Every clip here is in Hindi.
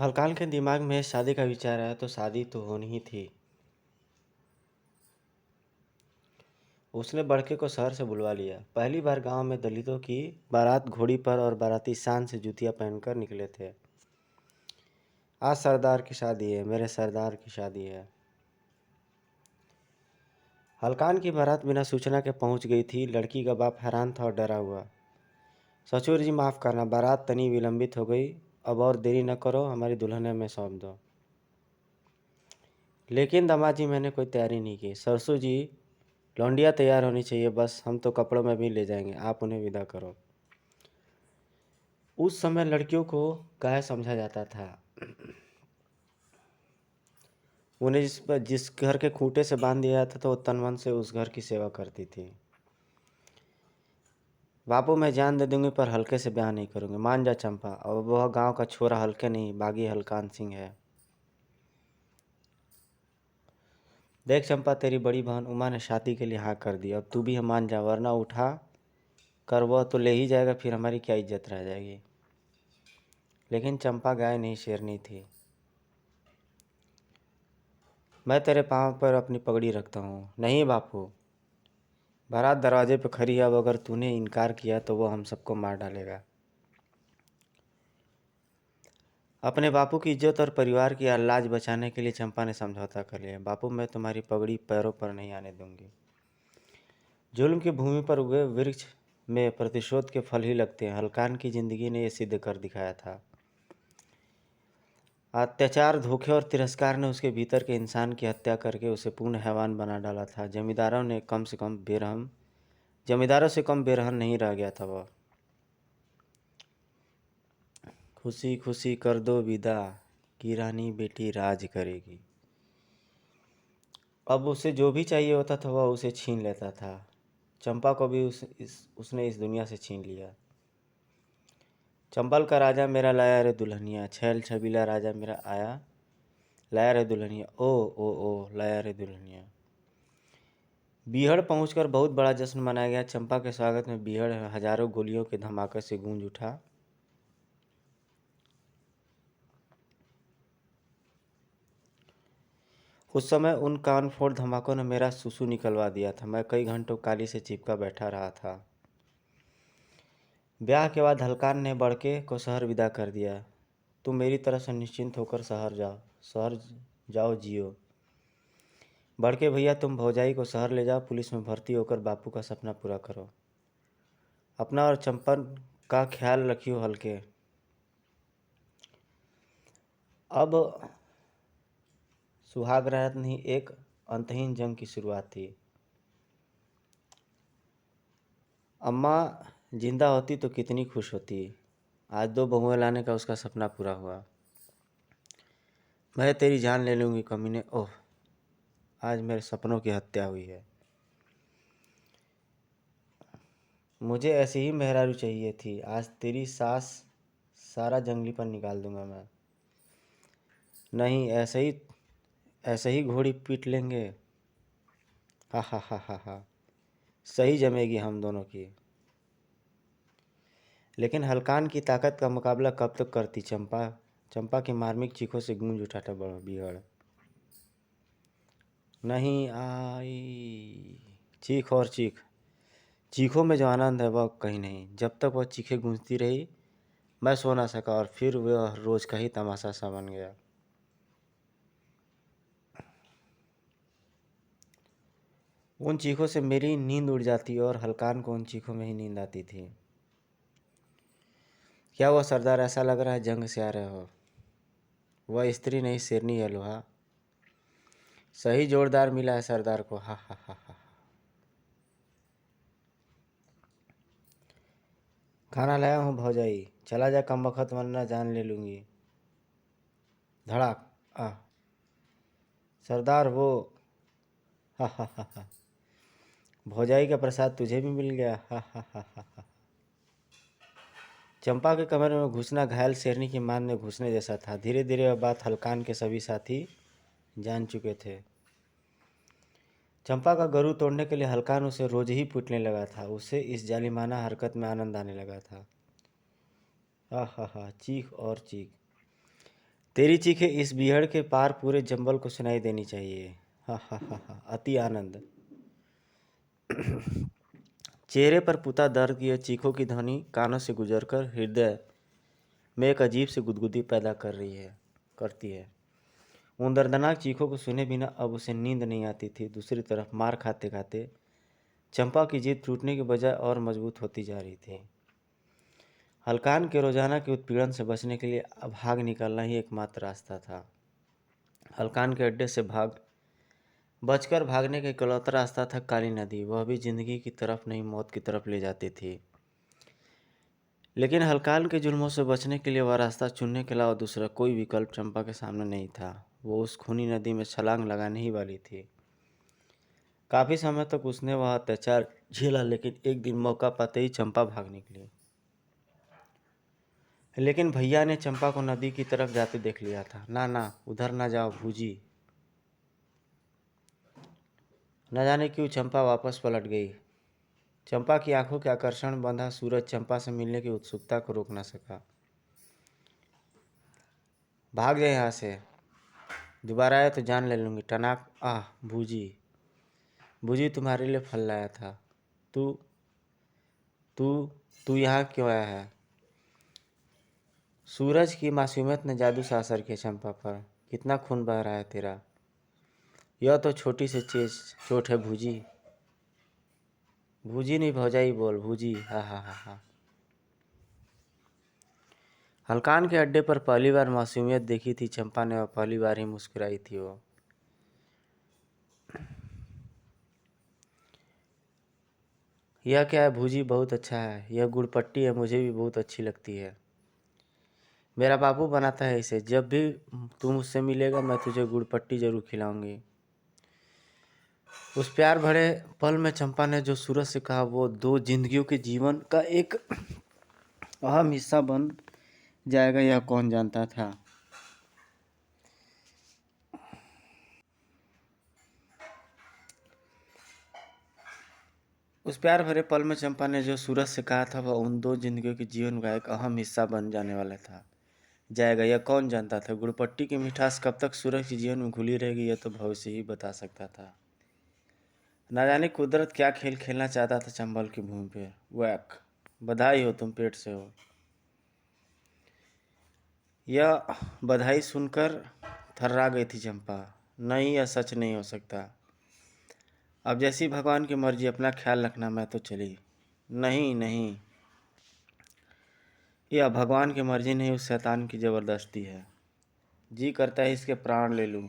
हलकान के दिमाग में शादी का विचार आया तो शादी तो होनी ही थी। उसने बड़के को शहर से बुलवा लिया। पहली बार गांव में दलितों की बारात घोड़ी पर और बाराती शान से जूतियां पहनकर निकले थे। आज सरदार की शादी है, मेरे सरदार की शादी है। हलकान की बारात बिना सूचना के पहुंच गई थी। लड़की का बाप हैरान था और डरा हुआ। ससुर जी माफ़ करना, बारात तनी विलंबित हो गई। अब और देरी न करो, हमारी दुल्हन में सौंप दो। लेकिन दामाद जी, मैंने कोई तैयारी नहीं की। सरसू जी, लौंडिया तैयार होनी चाहिए, बस हम तो कपड़ों में भी ले जाएंगे, आप उन्हें विदा करो। उस समय लड़कियों को गाय समझा जाता था। उन्हें जिस घर के खूंटे से बांध दिया जाता था वो तन मन से उस घर की सेवा करती थी। बापू, मैं जान दे दूंगी पर हल्के से ब्याह नहीं करूंगी, मान जा चंपा। और वह गांव का छोरा हल्के नहीं, बागी हलकान सिंह है। देख चंपा, तेरी बड़ी बहन उमा ने शादी के लिए हाँ कर दी। अब तू भी मान जा, वरना उठा कर वह तो ले ही जाएगा, फिर हमारी क्या इज्जत रह जाएगी। लेकिन चंपा गाय नहीं, शेरनी थी। मैं तेरे पाँव पर अपनी पगड़ी रखता हूँ। नहीं बापू, बारात दरवाजे पे खड़ी है, अब अगर तूने इनकार किया तो वो हम सबको मार डालेगा। अपने बापू की इज्जत और परिवार की लाज बचाने के लिए चंपा ने समझौता कर लिया। बापू, मैं तुम्हारी पगड़ी पैरों पर नहीं आने दूंगी। जुल्म की भूमि पर उगे वृक्ष में प्रतिशोध के फल ही लगते हैं। हलकान की जिंदगी ने यह सिद्ध कर दिखाया था। अत्याचार, धोखे और तिरस्कार ने उसके भीतर के इंसान की हत्या करके उसे पूर्ण हैवान बना डाला था। जमींदारों से कम बेरहम नहीं रह गया था वह। खुशी खुशी कर दो विदा, की रानी बेटी राज करेगी। अब उसे जो भी चाहिए होता था वह उसे छीन लेता था। चंपा को भी उसने इस दुनिया से छीन लिया। चंबल का राजा मेरा लाया रे दुल्हनिया, छैल छबीला राजा मेरा आया, लाया रे दुल्हनिया, ओ लाया रे दुल्हनिया। बीहड़ पहुंचकर बहुत बड़ा जश्न मनाया गया। चंपा के स्वागत में बीहड़ हजारों गोलियों के धमाके से गूंज उठा। उस समय उन कानफोड़ धमाकों ने मेरा सुसु निकलवा दिया था। मैं कई घंटों काली से चिपका बैठा रहा था। ब्याह के बाद हलकान ने बड़के को शहर विदा कर दिया। तुम मेरी तरफ से निश्चिंत होकर शहर जाओ जियो। बड़के भैया, तुम भौजाई को शहर ले जाओ, पुलिस में भर्ती होकर बापू का सपना पूरा करो। अपना और चंपन का ख्याल रखियो हल्के। अब सुहाग रात नहीं, एक अंतहीन जंग की शुरुआत थी। अम्मा जिंदा होती तो कितनी खुश होती। आज दो बहुएं लाने का उसका सपना पूरा हुआ। मैं तेरी जान ले लूँगी कमीने। ओह, आज मेरे सपनों की हत्या हुई है। मुझे ऐसी ही मेहरारू चाहिए थी। आज तेरी सास सारा जंगलीपन निकाल दूंगा मैं। नहीं, ऐसे ही घोड़ी पीट लेंगे। हा हा हा हा हा, सही जमेगी हम दोनों की। लेकिन हलकान की ताकत का मुकाबला कब तक करती चंपा। चंपा की मार्मिक चीखों से गूंज उठा था बड़ा बीहड़। नहीं आई। चीख और चीख। चीखों में जो आनंद है वह कहीं नहीं। जब तक वह चीखें गूंजती रही मैं सो ना सका, और फिर वह रोज का ही तमाशा सा बन गया। उन चीखों से मेरी नींद उड़ जाती और हलकान को उन चीखों में ही नींद आती थी। क्या वह सरदार, ऐसा लग रहा है जंग से आ रहे हो। वह स्त्री नहीं, शेरनी है लोहा। सही जोरदार मिला है सरदार को। हा हा हा हा। खाना लाया हूँ भौजाई, चला जा कमबख्त, वरना जान ले लूँगी। धड़ाक। आ सरदार वो। हा हा हा हा। भौजाई का प्रसाद तुझे भी मिल गया। हा हा हा हा हा। चंपा के कमरे में घुसना घायल शेरनी की मान में घुसने जैसा था। धीरे धीरे वह बात हलकान के सभी साथी जान चुके थे। चंपा का गरु तोड़ने के लिए हलकान उसे रोज ही पीटने लगा था। उसे इस जालिमाना हरकत में आनंद आने लगा था। हा हा हा, चीख और चीख। तेरी चीखें इस बीहड़ के पार पूरे जंगल को सुनाई देनी चाहिए। हा हा हा हा, अति आनंद। चेहरे पर पुता दर्द की यह चीखों की ध्वनि कानों से गुजरकर हृदय में एक अजीब सी गुदगुदी पैदा करती है। उन दर्दनाक चीखों को सुने बिना अब उसे नींद नहीं आती थी। दूसरी तरफ मार खाते खाते चंपा की जिद टूटने के बजाय और मजबूत होती जा रही थी। हलकान के रोजाना के उत्पीड़न से बचने के लिए अब भाग निकलना ही एकमात्र रास्ता था। हलकान के अड्डे से बचकर भागने का इकलौता रास्ता था काली नदी। वह भी जिंदगी की तरफ नहीं, मौत की तरफ ले जाती थी। लेकिन हलकान के जुल्मों से बचने के लिए वह रास्ता चुनने के अलावा दूसरा कोई विकल्प चंपा के सामने नहीं था। वो उस खूनी नदी में छलांग लगाने ही वाली थी। काफ़ी समय तक उसने वह अत्याचार झेला, लेकिन एक दिन मौका पाते ही चंपा भाग निकली। लेकिन भैया ने चंपा को नदी की तरफ जाते देख लिया था। ना ना, उधर ना जाओ भूजी। न जाने क्यों चंपा वापस पलट गई। चंपा की आंखों के आकर्षण बंधा सूरज चंपा से मिलने की उत्सुकता को रोक न सका। भाग जाए यहाँ से, दोबारा आए तो जान ले लूँगी। टनाक। आह भूजी, भूजी तुम्हारे लिए फल लाया था। तू तू तू यहाँ क्यों आया है? सूरज की मासूमियत ने जादू सा असर किया चंपा पर। कितना खून बह रहा है तेरा? यह तो छोटी सी चोट है भूजी। भूजी नहीं भौजाई बोल, भूजी। हा हा हा हा। हलकान के अड्डे पर पहली बार मासूमियत देखी थी चंपा ने, और पहली बार ही मुस्कुराई थी वो। यह क्या है भूजी? बहुत अच्छा है। यह गुड़पट्टी है, मुझे भी बहुत अच्छी लगती है। मेरा बाबू बनाता है इसे। जब भी तू मुझसे मिलेगा मैं तुझे गुड़पट्टी जरूर खिलाऊंगी। उस प्यार भरे पल में चंपा ने जो सूरज से कहा, वो दो जिंदगियों के जीवन का एक अहम हिस्सा बन जाएगा, यह कौन जानता था। उस प्यार भरे पल में चंपा ने जो सूरज से कहा था, वह उन दो जिंदगियों के जीवन का एक अहम हिस्सा बन जाने वाला था, जाएगा, यह कौन जानता था। गुड़पट्टी की मिठास कब तक सूरज के जीवन में घुली रहेगी, यह तो भविष्य ही बता सकता था। ना जाने कुदरत क्या खेल खेलना चाहता था चंबल की भूमि पे। वैक, बधाई हो, तुम पेट से हो। यह बधाई सुनकर थर्रा गई थी चंपा। नहीं, यह सच नहीं हो सकता। अब जैसी भगवान की मर्जी, अपना ख्याल रखना, मैं तो चली। नहीं नहीं, यह भगवान की मर्जी नहीं, उस शैतान की ज़बरदस्ती है। जी करता है इसके प्राण ले लूं।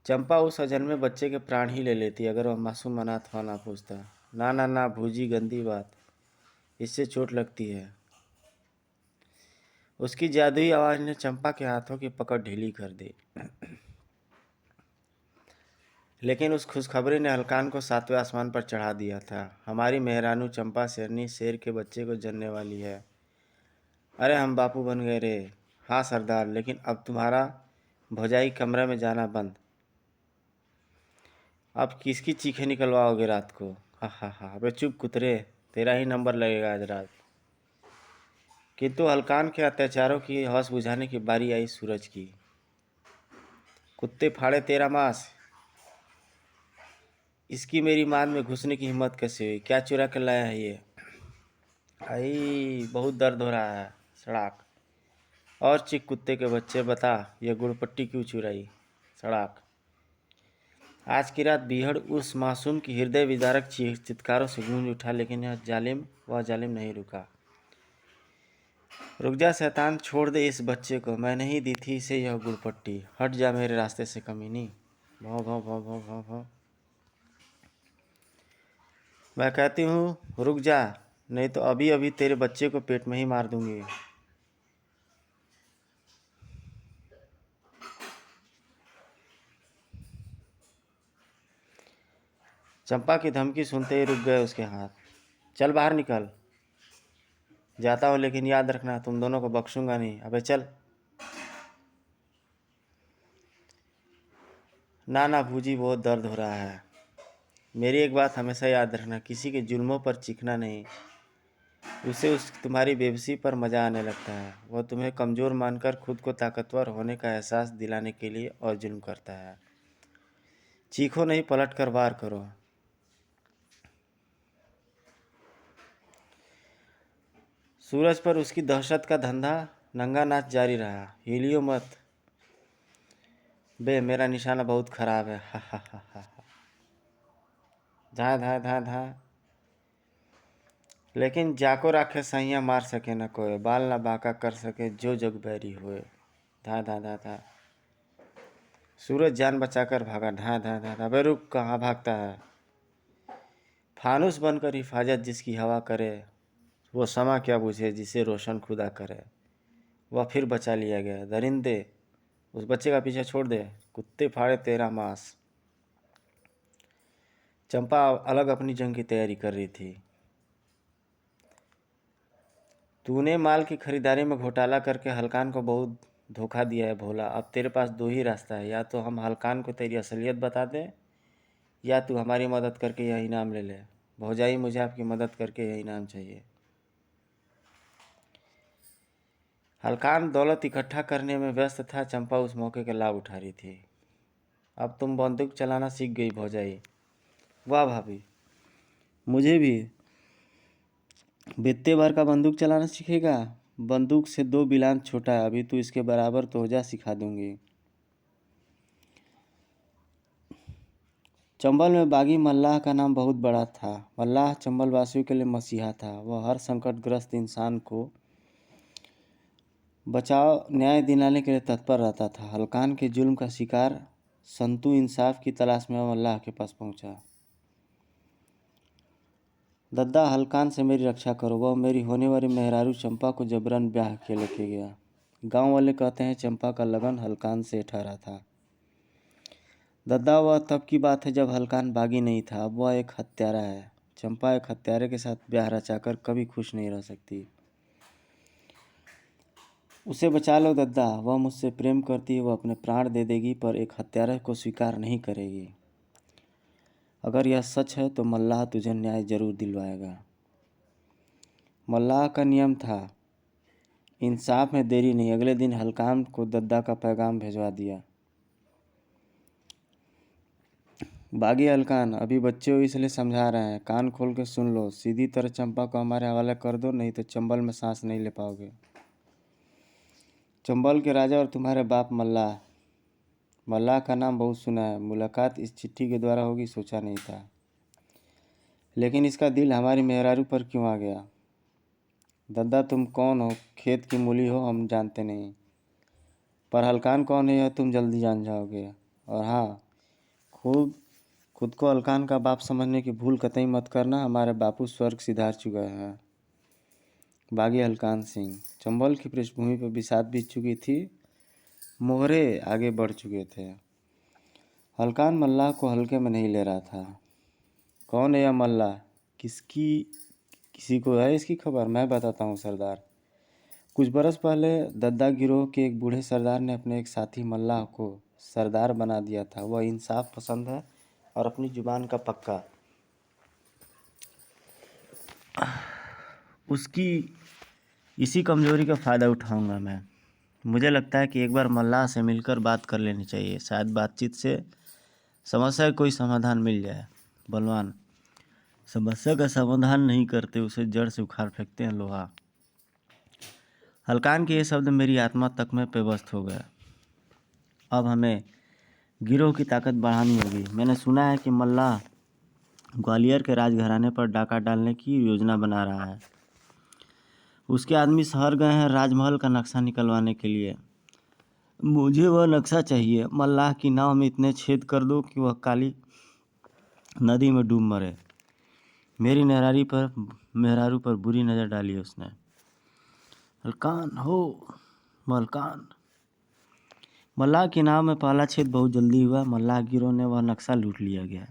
चंपा उस अजन्मे बच्चे के प्राण ही ले लेती अगर वह मासूम अनाथ हुआ ना पूछता। ना ना ना भूजी, गंदी बात, इससे चोट लगती है। उसकी जादुई आवाज़ ने चंपा के हाथों की पकड़ ढीली कर दी। लेकिन उस खुशखबरी ने हलकान को सातवें आसमान पर चढ़ा दिया था। हमारी मेहरानू चंपा शेरनी शेर के बच्चे को जन्ने वाली है। अरे हम बापू बन गए रे। हाँ सरदार, लेकिन अब तुम्हारा भौजाई कमरे में जाना बंद। अब किसकी चीखें निकलवाओगे रात को? हा हा हा। अबे चुप कुतरे, तेरा ही नंबर लगेगा आज रात। किंतु हलकान के अत्याचारों की हौस बुझाने की बारी आई सूरज की। कुत्ते फाड़े तेरा मांस, इसकी मेरी मान में घुसने की हिम्मत कैसे हुई? क्या चुरा कर लाया है ये? आई, बहुत दर्द हो रहा है। सड़ाक। और चिक कुत्ते के बच्चे, बता ये गुड़पट्टी क्यों चुराई? सड़ाक। आज की रात बीहड़ उस मासूम की हृदय विदारक चित्कारों से गूंज उठा, लेकिन वह जालिम नहीं रुका। रुक जा शैतान, छोड़ दे इस बच्चे को। मैंने ही दी थी इसे यह गुड़पट्टी। हट जा मेरे रास्ते से कमीनी। भौं भौं भौं भौं भौं भौं। मैं कहती हूँ रुक जा, नहीं तो अभी अभी तेरे बच्चे को पेट में ही मार दूंगी। चंपा की धमकी सुनते ही रुक गए उसके हाथ। चल बाहर निकल। जाता हूँ, लेकिन याद रखना तुम दोनों को बख्शूंगा नहीं। अबे चल। ना ना भूजी, बहुत दर्द हो रहा है। मेरी एक बात हमेशा याद रखना, किसी के जुल्मों पर चीखना नहीं। उसे तुम्हारी बेबसी पर मज़ा आने लगता है। वह तुम्हें कमज़ोर मानकर खुद को ताकतवर होने का एहसास दिलाने के लिए और जुल्म करता है। चीखो नहीं, पलट कर वार करो। सूरज पर उसकी दहशत का धंधा नंगा नाच जारी रहा। हिलियो मत बे, मेरा निशाना बहुत खराब है। हा हा हा हा। धा धा धा धा। लेकिन जाको राखे सैया मार सके न कोई, बाल न बांका कर सके जो जग बैरी होए। धा धा धा धा। सूरज जान बचाकर भागा। धा धा धा धा। बे रुक, कहाँ भागता है? फानुस बनकर हिफाजत जिसकी हवा करे, वो समा क्या बुझे जिसे रोशन खुदा करे। वह फिर बचा लिया गया। दरिंदे, उस बच्चे का पीछा छोड़ दे, कुत्ते फाड़े तेरा मांस। चंपा अलग अपनी जंग की तैयारी कर रही थी। तूने माल की खरीदारी में घोटाला करके हलकान को बहुत धोखा दिया है भोला। अब तेरे पास दो ही रास्ता है, या तो हम हलकान को तेरी असलियत बता दें, या तू हमारी मदद करके यह इनाम ले ले। भौजाई, मुझे आपकी मदद करके यह इनाम चाहिए। हलकान दौलत इकट्ठा करने में व्यस्त था। चंपा उस मौके का लाभ उठा रही थी। अब तुम बंदूक चलाना सीख गई भौजाई। वाह भाभी, मुझे भी बित्ते भर का बंदूक चलाना सीखेगा? बंदूक से 2 बिलान छोटा है, अभी तू इसके बराबर तो हो जा, सिखा दूंगी। चंबल में बागी मल्लाह का नाम बहुत बड़ा था। मल्लाह चंबल वासियों के लिए मसीहा था। वह हर संकटग्रस्त इंसान को बचाव न्याय दिलाने के लिए तत्पर रहता था। हलकान के जुल्म का शिकार संतू इंसाफ की तलाश में मल्लाह के पास पहुंचा। दद्दा, हलकान से मेरी रक्षा करो, वह मेरी होने वाली मेहरारू चंपा को जबरन ब्याह के लेके गया। गांव वाले कहते हैं चंपा का लगन हलकान से ठहरा था। दद्दा, वह तब की बात है जब हलकान बागी नहीं था, अब वह एक हत्यारा है। चंपा एक हत्यारे के साथ ब्याह रचाकर कभी खुश नहीं रह सकती। उसे बचा लो दद्दा, वह मुझसे प्रेम करती है, वह अपने प्राण दे देगी, पर एक हत्यारे को स्वीकार नहीं करेगी। अगर यह सच है तो मल्लाह तुझे न्याय जरूर दिलवाएगा। मल्लाह का नियम था, इंसाफ में देरी नहीं। अगले दिन हलकान को दद्दा का पैगाम भिजवा दिया। बागी हलकान, अभी बच्चे हो इसलिए समझा रहे हैं, कान खोल के सुन लो। सीधी तरह चंपा को हमारे हवाले कर दो, नहीं तो चंबल में सांस नहीं ले पाओगे। चंबल के राजा और तुम्हारे बाप मल्लाह। मल्लाह का नाम बहुत सुना है, मुलाकात इस चिट्ठी के द्वारा होगी सोचा नहीं था। लेकिन इसका दिल हमारी मेहरारू पर क्यों आ गया? दद्दा, तुम कौन हो? खेत की मूली हो, हम जानते नहीं, पर हलकान कौन है यह तुम जल्दी जान जाओगे। और हाँ, खुद को हलकान का बाप समझने की भूल कतई मत करना। हमारे बापू स्वर्ग सिधार चुके हैं। बागी हलकान सिंह। चंबल की पृष्ठभूमि पर बिसात बीत चुकी थी, मोहरे आगे बढ़ चुके थे। हलकान मल्लाह को हल्के में नहीं ले रहा था। कौन है यह मल्लाह? किसी को है इसकी खबर? मैं बताता हूँ सरदार। कुछ बरस पहले दद्दा गिरोह के एक बूढ़े सरदार ने अपने एक साथी मल्लाह को सरदार बना दिया था। वह इंसाफ पसंद है और अपनी जुबान का पक्का। उसकी इसी कमज़ोरी का फ़ायदा उठाऊंगा मैं। मुझे लगता है कि एक बार मल्लाह से मिलकर बात कर लेनी चाहिए, शायद बातचीत से समस्या का कोई समाधान मिल जाए। बलवान, समस्या का समाधान नहीं करते, उसे जड़ से उखाड़ फेंकते हैं लोहा। हलकान के ये शब्द मेरी आत्मा तक में पेवस्त हो गया। अब हमें गिरोह की ताकत बढ़ानी होगी। मैंने सुना है कि मल्लाह ग्वालियर के राजघराने पर डाका डालने की योजना बना रहा है। उसके आदमी शहर गए हैं राजमहल का नक्शा निकलवाने के लिए। मुझे वह नक्शा चाहिए। मल्लाह की नाव में इतने छेद कर दो कि वह काली नदी में डूब मरे। मेरी मेहरारू पर बुरी नज़र डाली उसने। हलकान हो मलकान। मल्लाह के नाव में पहला छेद बहुत जल्दी हुआ। मल्लाह गिरोह ने वह नक्शा लूट लिया गया।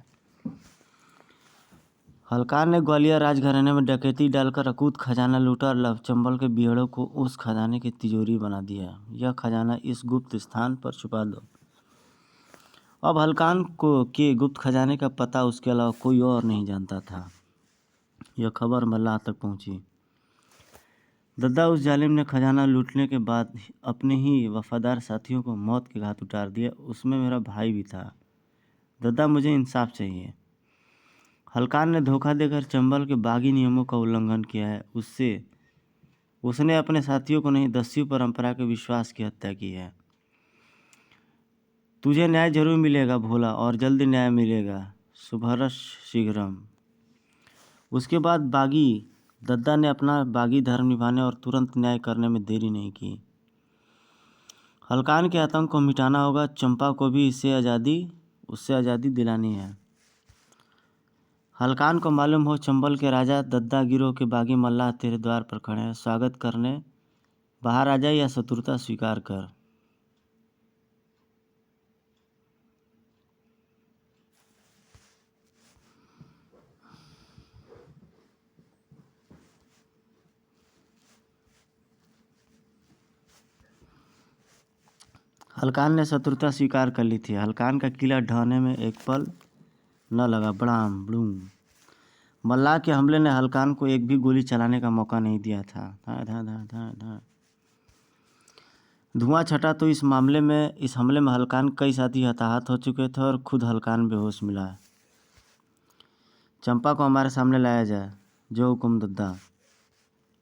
हलकान ने ग्वालियर राजघराने में डकैती डालकर अकूत खजाना लूटा और लवचंबल के बिहड़ों को उस खजाने की तिजोरी बना दिया। यह खजाना इस गुप्त स्थान पर छुपा दो। अब हलकान को के गुप्त खजाने का पता उसके अलावा कोई और नहीं जानता था। यह खबर मल्लाह तक पहुंची। दद्दा उस जालिम ने खजाना लूटने के बाद अपने ही वफादार साथियों को मौत के घाट उतार दिया। उसमें मेरा भाई भी था। दद्दा, मुझे इंसाफ चाहिए। हलकान ने धोखा देकर चंबल के बागी नियमों का उल्लंघन किया है। उसने अपने साथियों को नहीं, दस्यु परंपरा के विश्वास की हत्या की है। तुझे न्याय जरूर मिलेगा भोला, और जल्द न्याय मिलेगा। शुभरश शीघ्रम। उसके बाद दद्दा ने अपना बागी धर्म निभाने और तुरंत न्याय करने में देरी नहीं की। हलकान के आतंक को मिटाना होगा। चंपा को भी उससे आज़ादी दिलानी है। हलकान को मालूम हो चंबल के राजा दद्दा गिरोह के बागी मल्लाह तेरे द्वार पर खड़े हैं। स्वागत करने बाहर आ जा या शत्रुता स्वीकार कर। हलकान ने शत्रुता स्वीकार कर ली थी। हलकान का किला ढहने में एक पल न लगा। बड़ाम बड़ूम। मल्लाह के हमले ने हलकान को एक भी गोली चलाने का मौका नहीं दिया था। धा धा धा धा धा। धुआं छटा तो इस हमले में हलकान कई साथी हताहत हो चुके थे और खुद हलकान बेहोश मिला। चंपा को हमारे सामने लाया जाए। जो हुकुम दद्दा।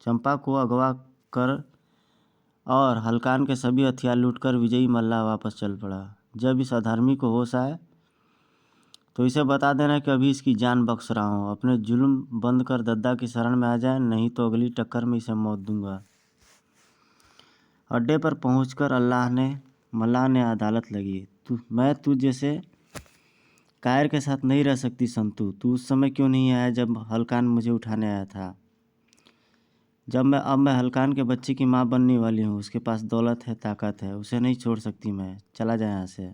चंपा को अगवा कर और हलकान के सभी हथियार लूटकर विजयी मल्लाह वापस चल पड़ा। जब इस अधर्मी को होश आए तो इसे बता देना कि अभी इसकी जान बख्श रहा हूँ। अपने जुल्म बंद कर दद्दा की शरण में आ जाए, नहीं तो अगली टक्कर में इसे मौत दूंगा। अड्डे पर पहुंचकर मल्लाह ने अदालत लगी। मैं तू जैसे कायर के साथ नहीं रह सकती संतू। तू उस समय क्यों नहीं आया जब हलकान मुझे उठाने आया था? अब मैं हलकान के बच्चे की माँ बनने वाली हूँ। उसके पास दौलत है, ताकत है, उसे नहीं छोड़ सकती मैं। चला जाए यहाँ से।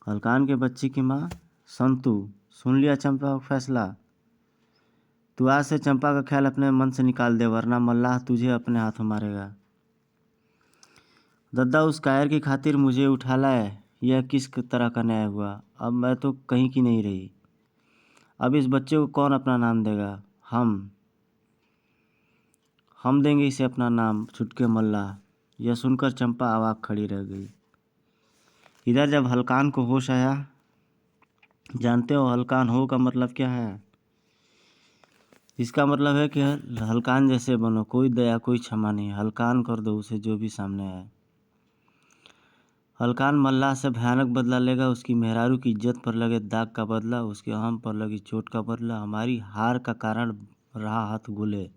हलकान के बच्चे की माँ संतू। सुन लिया चंपा का फैसला। तू आज से चंपा का ख्याल अपने मन से निकाल दे, वरना मल्लाह तुझे अपने हाथों मारेगा। दद्दा, उस कायर की खातिर मुझे उठा लाए, यह किस तरह का न्याय हुआ? अब मैं तो कहीं की नहीं रही। अब इस बच्चे को कौन अपना नाम देगा? हम देंगे इसे अपना नाम, छुटके मल्लाह। यह सुनकर चंपा अवाक खड़ी रह गई। इधर जब हलकान को होश आया, जानते हो हलकान हो का मतलब क्या है? इसका मतलब है कि हलकान जैसे बनो, कोई दया कोई क्षमा नहीं। हलकान कर दो उसे जो भी सामने आए। हलकान मल्लाह से भयानक बदला लेगा। उसकी मेहरारू की इज्जत पर लगे दाग का बदला, उसके अहम पर लगी चोट का बदला, हमारी हार का कारण रहा हथगोले।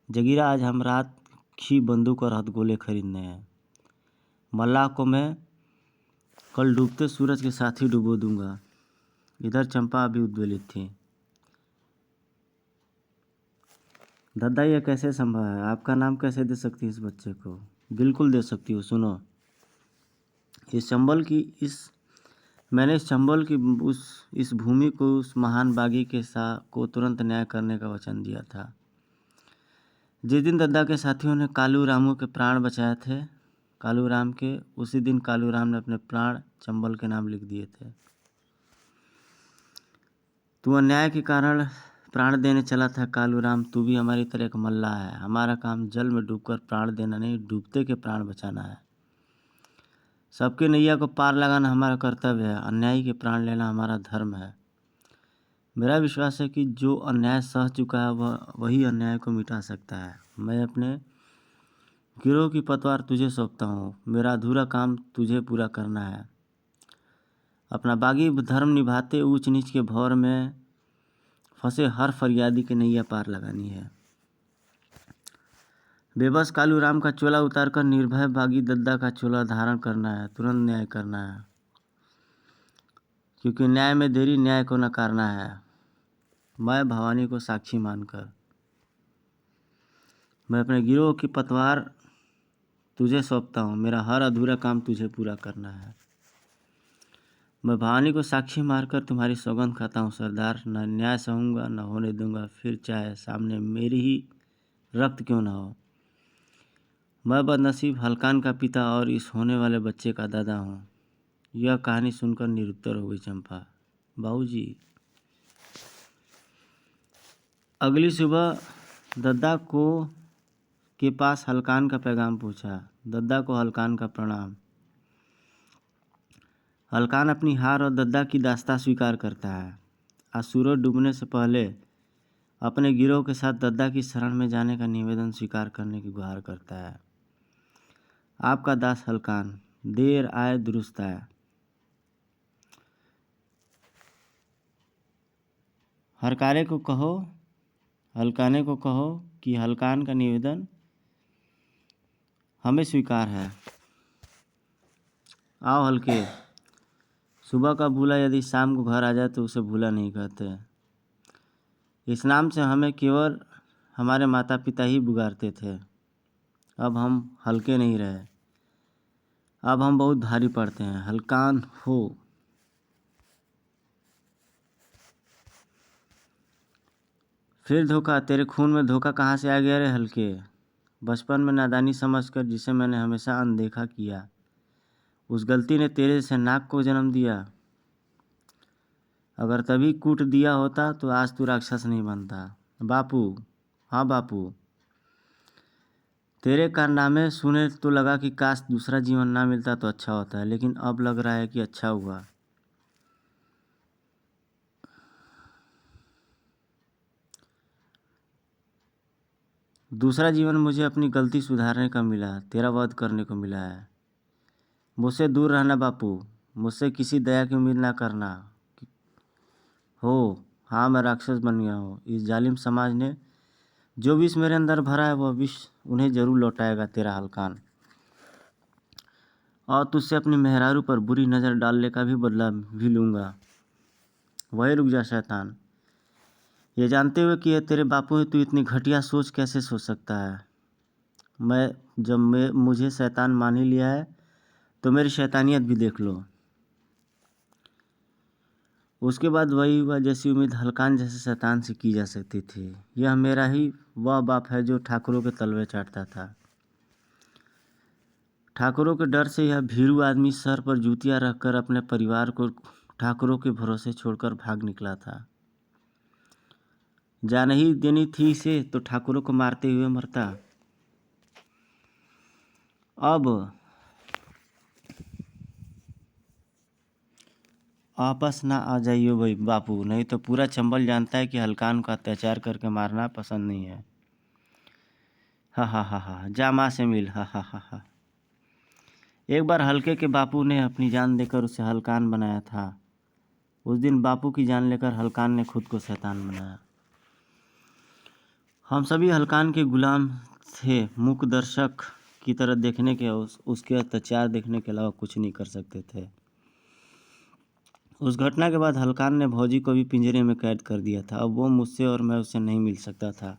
जगीरा, आज हम रात की बंदूक और हथगोले खरीदने हैं। मल्लाह को मैं कल डूबते सूरज के साथ ही डुबो दूंगा। इधर चंपा अभी उद्वेलित थी। दादा, यह कैसे संभव है? आपका नाम कैसे दे सकती है इस बच्चे को? बिल्कुल दे सकती हूँ। सुनो, मैंने इस चंबल की इस भूमि को उस महान बागी को तुरंत न्याय करने का वचन दिया था। जिस दिन दद्दा के साथियों ने कालू रामू के प्राण बचाए थे, कालू राम के, उसी दिन कालू राम ने अपने प्राण चंबल के नाम लिख दिए थे। तू अन्याय के कारण प्राण देने चला था कालू राम। तू भी हमारी तरह एक मल्लाह है। हमारा काम जल में डूबकर प्राण देना नहीं, डूबते के प्राण बचाना है। सबके नैया को पार लगाना हमारा कर्तव्य है। अन्यायी के प्राण लेना हमारा धर्म है। मेरा विश्वास है कि जो अन्याय सह चुका है वही अन्याय को मिटा सकता है। मैं अपने गिरोह की पतवार तुझे सौंपता हूँ। मेरा अधूरा काम तुझे पूरा करना है। अपना बागी धर्म निभाते ऊंच नीच के भौर में फंसे हर फरियादी के नैया पार लगानी है। बेबस कालू राम का चोला उतारकर निर्भय बागी दद्दा का चोला धारण करना है। तुरंत न्याय करना है, क्योंकि न्याय में देरी न्याय को नकारना है। मैं भवानी को साक्षी मानकर मैं अपने गिरोह की पतवार तुझे सौंपता हूँ। मेरा हर अधूरा काम तुझे पूरा करना है। मैं भवानी को साक्षी मारकर तुम्हारी सौगंध खाता हूँ सरदार, न न्याय सहूँगा न होने दूंगा, फिर चाहे सामने मेरी ही रक्त क्यों न हो। मैं बदनसीब हलकान का पिता और इस होने वाले बच्चे का दादा हूँ। यह कहानी सुनकर निरुत्तर हो गई चंपा। बाबूजी। अगली सुबह दद्दा को के पास हलकान का पैगाम पूछा। दद्दा को हलकान का प्रणाम। हलकान अपनी हार और दद्दा की दास्तां स्वीकार करता है। आज सूरज डूबने से पहले अपने गिरोह के साथ दद्दा की शरण में जाने का निवेदन स्वीकार करने की गुहार करता है। आपका दास हलकान, देर आए दुरुस्त आए। हलकाने को कहो कि हलकान का निवेदन हमें स्वीकार है। आओ हल्के, सुबह का भूला यदि शाम को घर आ जाए तो उसे भूला नहीं कहते। इस नाम से हमें केवल हमारे माता पिता ही पुकारते थे। अब हम हल्के नहीं रहे, अब हम बहुत भारी पड़ते हैं। हलकान हो। फिर धोखा, तेरे खून में धोखा कहाँ से आ गया रे हल्के। बचपन में नादानी समझकर जिसे मैंने हमेशा अनदेखा किया, उस गलती ने तेरे से नाक को जन्म दिया। अगर तभी कूट दिया होता तो आज तू राक्षस नहीं बनता। बापू, हाँ बापू, तेरे कारनामे सुने तो लगा कि काश दूसरा जीवन ना मिलता तो अच्छा होता है, लेकिन अब लग रहा है कि अच्छा हुआ। दूसरा जीवन मुझे अपनी गलती सुधारने का मिला, तेरा वध करने को मिला है। मुझसे दूर रहना बापू, मुझसे किसी दया की उम्मीद ना करना। हो, हाँ मैं राक्षस बन गया हूँ। इस जालिम समाज ने जो विष मेरे अंदर भरा है वह विष उन्हें जरूर लौटाएगा तेरा हलकान। और तुझसे अपनी मेहरारू पर बुरी नज़र डालने का भी बदला भी लूँगा। वही रुक जा शैतान, ये जानते हुए कि ये तेरे बापू है, तू इतनी घटिया सोच कैसे सोच सकता है। मुझे शैतान मान ही लिया है तो मेरी शैतानियत भी देख लो। उसके बाद वही हुआ जैसी उम्मीद हलकान जैसे शैतान से की जा सकती थी। यह मेरा ही वह बाप है जो ठाकुरों के तलवे चाटता था। ठाकुरों के डर से यह भीरू आदमी सर पर जूतियाँ रखकर अपने परिवार को ठाकुरों के भरोसे छोड़कर भाग निकला था। जान ही देनी थी इसे तो ठाकुरों को मारते हुए मरता। अब आपस ना आ जाइए भाई बापू, नहीं तो पूरा चंबल जानता है कि हलकान को अत्याचार करके मारना पसंद नहीं है। हा हा हा हा, जा माँ से मिल। हा हा हा हा। एक बार हल्के के बापू ने अपनी जान देकर उसे हलकान बनाया था। उस दिन बापू की जान लेकर हलकान ने खुद को शैतान बनाया। हम सभी हलकान के गुलाम थे, मूक दर्शक की तरह देखने के उसके अत्याचार देखने के अलावा कुछ नहीं कर सकते थे। उस घटना के बाद हलकान ने भौजी को भी पिंजरे में कैद कर दिया था। अब वो मुझसे और मैं उससे नहीं मिल सकता था।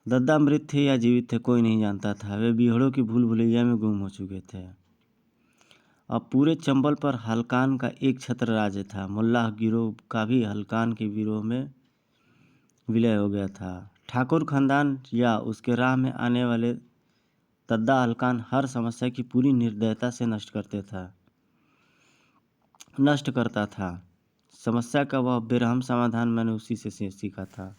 दद्दा मृत थे या जीवित थे कोई नहीं जानता था। वे बीहड़ों की भूल भुलैया में गुम हो चुके थे। अब पूरे चंबल पर हलकान का एक छत्र राज था। मुल्लाह गिरोह का भी हलकान के विरोह में विलय हो गया था। ठाकुर खानदान या उसके राह में आने वाले दद्दा हलकान हर समस्या की पूरी निर्दयता से नष्ट करता था। समस्या का वह बेरहम समाधान मैंने उसी से सीखा था।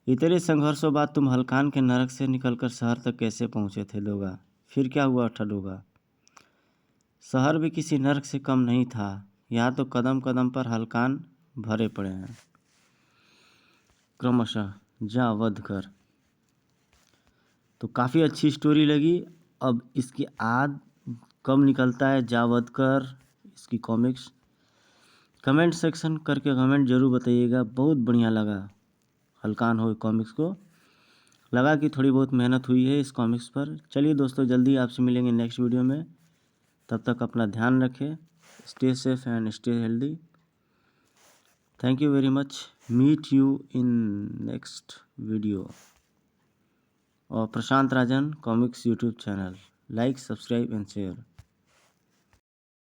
इतने संघर्षों बाद तुम हलकान के नरक से निकलकर शहर तक कैसे पहुँचे थे लोगा? फिर क्या हुआ ठडोगा? शहर भी किसी नरक से कम नहीं था। यहाँ तो कदम कदम पर हलकान भरे पड़े हैं। क्रमशः जा वध कर। तो काफ़ी अच्छी स्टोरी लगी। अब इसकी आद कब निकलता है जा वध कर इसकी कॉमिक्स, कमेंट सेक्शन करके कमेंट जरूर बताइएगा। बहुत बढ़िया लगा हलकान हो कॉमिक्स को। लगा कि थोड़ी बहुत मेहनत हुई है इस कॉमिक्स पर। चलिए दोस्तों, जल्दी आपसे मिलेंगे नेक्स्ट वीडियो में। तब तक अपना ध्यान रखें। Stay safe and stay healthy. Thank you very much. Meet you in next video. और Prashant Rajan comics YouTube channel, like, subscribe and share.